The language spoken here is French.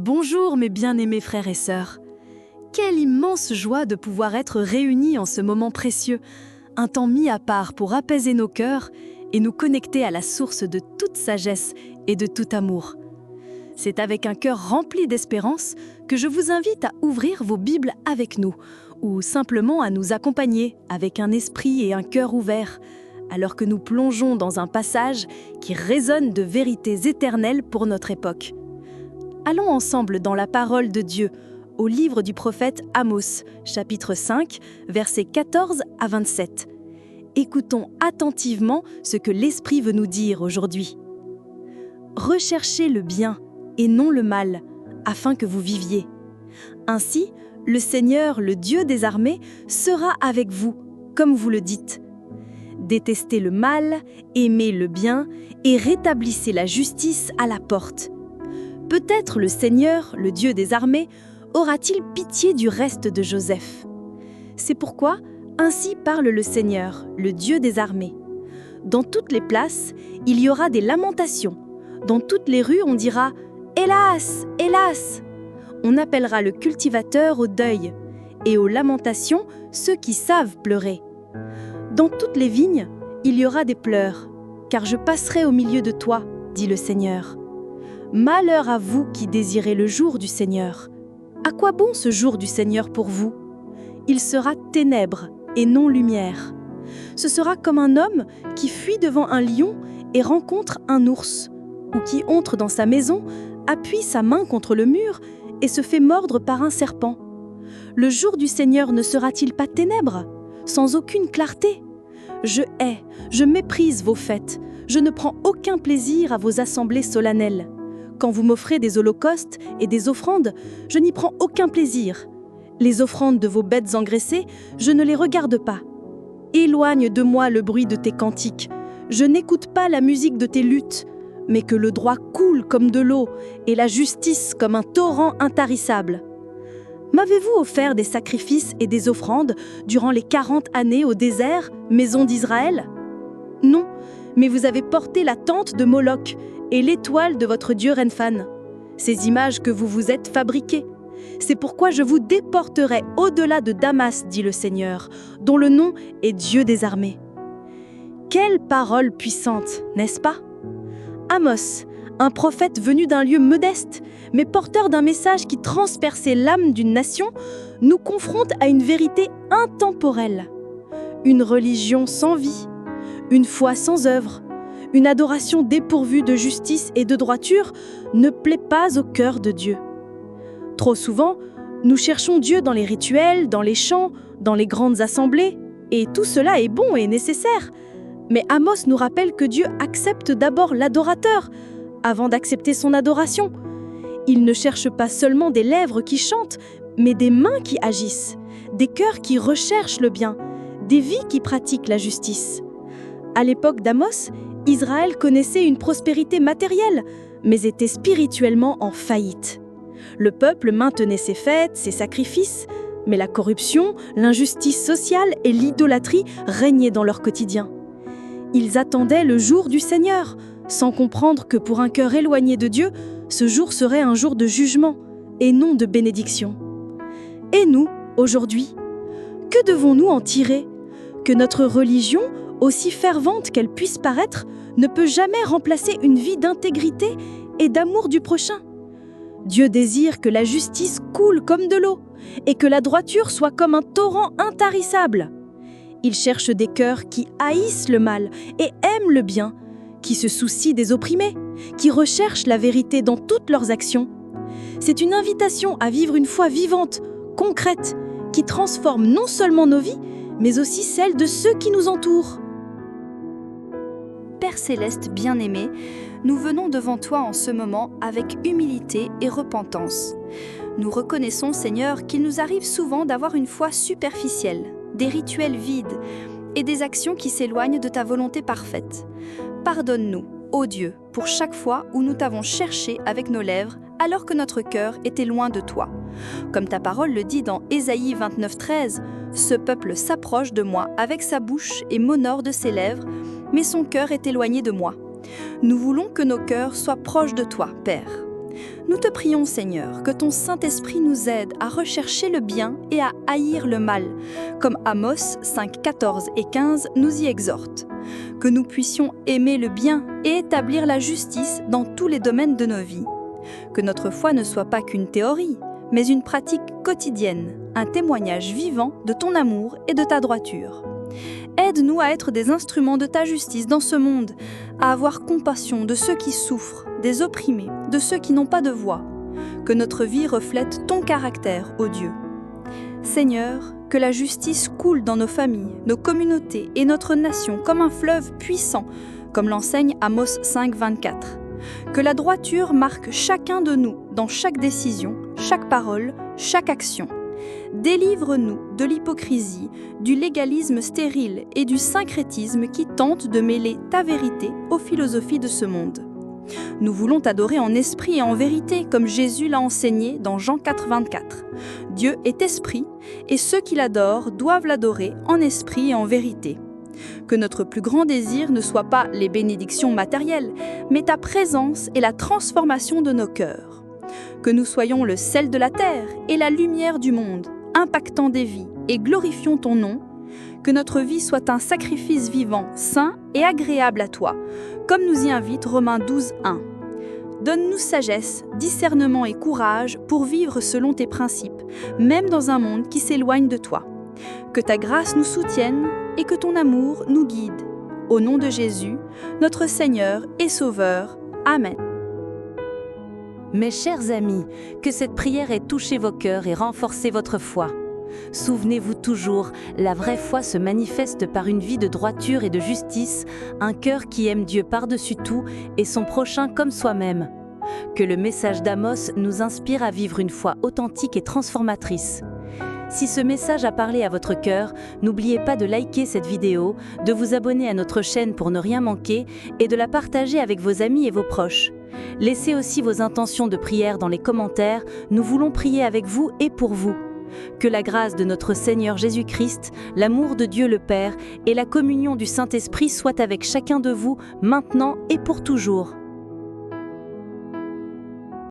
Bonjour mes bien-aimés frères et sœurs. Quelle immense joie de pouvoir être réunis en ce moment précieux, un temps mis à part pour apaiser nos cœurs et nous connecter à la source de toute sagesse et de tout amour. C'est avec un cœur rempli d'espérance que je vous invite à ouvrir vos Bibles avec nous, ou simplement à nous accompagner avec un esprit et un cœur ouverts, alors que nous plongeons dans un passage qui résonne de vérités éternelles pour notre époque. Allons ensemble dans la parole de Dieu, au livre du prophète Amos, chapitre 5, versets 14 à 27. Écoutons attentivement ce que l'Esprit veut nous dire aujourd'hui. Recherchez le bien et non le mal, afin que vous viviez. Ainsi, le Seigneur, le Dieu des armées, sera avec vous, comme vous le dites. Détestez le mal, aimez le bien et rétablissez la justice à la porte. Peut-être le Seigneur, le Dieu des armées, aura-t-il pitié du reste de Joseph. C'est pourquoi, ainsi parle le Seigneur, le Dieu des armées. Dans toutes les places, il y aura des lamentations. Dans toutes les rues, on dira « Hélas, hélas !» On appellera le cultivateur au deuil, et aux lamentations ceux qui savent pleurer. Dans toutes les vignes, il y aura des pleurs, car je passerai au milieu de toi, dit le Seigneur. Malheur à vous qui désirez le jour du Seigneur. À quoi bon ce jour du Seigneur pour vous? Il sera ténèbres et non lumière. Ce sera comme un homme qui fuit devant un lion et rencontre un ours, ou qui entre dans sa maison, appuie sa main contre le mur et se fait mordre par un serpent. Le jour du Seigneur ne sera-t-il pas ténèbres, sans aucune clarté? Je hais, je méprise vos fêtes, je ne prends aucun plaisir à vos assemblées solennelles. Quand vous m'offrez des holocaustes et des offrandes, je n'y prends aucun plaisir. Les offrandes de vos bêtes engraissées, je ne les regarde pas. Éloigne de moi le bruit de tes cantiques. Je n'écoute pas la musique de tes luttes, mais que le droit coule comme de l'eau et la justice comme un torrent intarissable. M'avez-vous offert des sacrifices et des offrandes durant les 40 années au désert, maison d'Israël? Non, mais vous avez porté la tente de Moloch et l'étoile de votre dieu Renphan, ces images que vous vous êtes fabriquées. C'est pourquoi je vous déporterai au-delà de Damas, dit le Seigneur, dont le nom est Dieu des armées. Quelle parole puissante, n'est-ce pas? Amos, un prophète venu d'un lieu modeste, mais porteur d'un message qui transperçait l'âme d'une nation, nous confronte à une vérité intemporelle. Une religion sans vie, une foi sans œuvre, une adoration dépourvue de justice et de droiture ne plaît pas au cœur de Dieu. Trop souvent, nous cherchons Dieu dans les rituels, dans les chants, dans les grandes assemblées, et tout cela est bon et nécessaire. Mais Amos nous rappelle que Dieu accepte d'abord l'adorateur, avant d'accepter son adoration. Il ne cherche pas seulement des lèvres qui chantent, mais des mains qui agissent, des cœurs qui recherchent le bien, des vies qui pratiquent la justice. À l'époque d'Amos, Israël connaissait une prospérité matérielle, mais était spirituellement en faillite. Le peuple maintenait ses fêtes, ses sacrifices, mais la corruption, l'injustice sociale et l'idolâtrie régnaient dans leur quotidien. Ils attendaient le jour du Seigneur, sans comprendre que pour un cœur éloigné de Dieu, ce jour serait un jour de jugement et non de bénédiction. Et nous, aujourd'hui, que devons-nous en tirer? Que notre religion, aussi fervente qu'elle puisse paraître, ne peut jamais remplacer une vie d'intégrité et d'amour du prochain. Dieu désire que la justice coule comme de l'eau et que la droiture soit comme un torrent intarissable. Il cherche des cœurs qui haïssent le mal et aiment le bien, qui se soucient des opprimés, qui recherchent la vérité dans toutes leurs actions. C'est une invitation à vivre une foi vivante, concrète, qui transforme non seulement nos vies, mais aussi celles de ceux qui nous entourent. Père céleste bien-aimé, nous venons devant toi en ce moment avec humilité et repentance. Nous reconnaissons, Seigneur, qu'il nous arrive souvent d'avoir une foi superficielle, des rituels vides et des actions qui s'éloignent de ta volonté parfaite. Pardonne-nous, ô Dieu, pour chaque fois où nous t'avons cherché avec nos lèvres alors que notre cœur était loin de toi. Comme ta parole le dit dans Ésaïe 29:13, « Ce peuple s'approche de moi avec sa bouche et m'honore de ses lèvres, mais son cœur est éloigné de moi. » Nous voulons que nos cœurs soient proches de toi, Père. Nous te prions, Seigneur, que ton Saint-Esprit nous aide à rechercher le bien et à haïr le mal, comme Amos 5, 14 et 15 nous y exhorte. Que nous puissions aimer le bien et établir la justice dans tous les domaines de nos vies. Que notre foi ne soit pas qu'une théorie, mais une pratique quotidienne, un témoignage vivant de ton amour et de ta droiture. Aide-nous à être des instruments de ta justice dans ce monde, à avoir compassion de ceux qui souffrent, des opprimés, de ceux qui n'ont pas de voix. Que notre vie reflète ton caractère, ô Dieu. Seigneur, que la justice coule dans nos familles, nos communautés et notre nation comme un fleuve puissant, comme l'enseigne Amos 5, 24. Que la droiture marque chacun de nous dans chaque décision, chaque parole, chaque action. Délivre-nous de l'hypocrisie, du légalisme stérile et du syncrétisme qui tente de mêler ta vérité aux philosophies de ce monde. Nous voulons t'adorer en esprit et en vérité, comme Jésus l'a enseigné dans Jean 4, 24. Dieu est esprit, et ceux qui l'adorent doivent l'adorer en esprit et en vérité. Que notre plus grand désir ne soit pas les bénédictions matérielles, mais ta présence et la transformation de nos cœurs. Que nous soyons le sel de la terre et la lumière du monde, impactant des vies et glorifions ton nom. Que notre vie soit un sacrifice vivant, saint et agréable à toi, comme nous y invite Romains 12, 1. Donne-nous sagesse, discernement et courage pour vivre selon tes principes, même dans un monde qui s'éloigne de toi. Que ta grâce nous soutienne et que ton amour nous guide. Au nom de Jésus, notre Seigneur et Sauveur. Amen. Mes chers amis, que cette prière ait touché vos cœurs et renforcé votre foi. Souvenez-vous toujours, la vraie foi se manifeste par une vie de droiture et de justice, un cœur qui aime Dieu par-dessus tout et son prochain comme soi-même. Que le message d'Amos nous inspire à vivre une foi authentique et transformatrice. Si ce message a parlé à votre cœur, n'oubliez pas de liker cette vidéo, de vous abonner à notre chaîne pour ne rien manquer et de la partager avec vos amis et vos proches. Laissez aussi vos intentions de prière dans les commentaires, nous voulons prier avec vous et pour vous. Que la grâce de notre Seigneur Jésus-Christ, l'amour de Dieu le Père et la communion du Saint-Esprit soient avec chacun de vous, maintenant et pour toujours.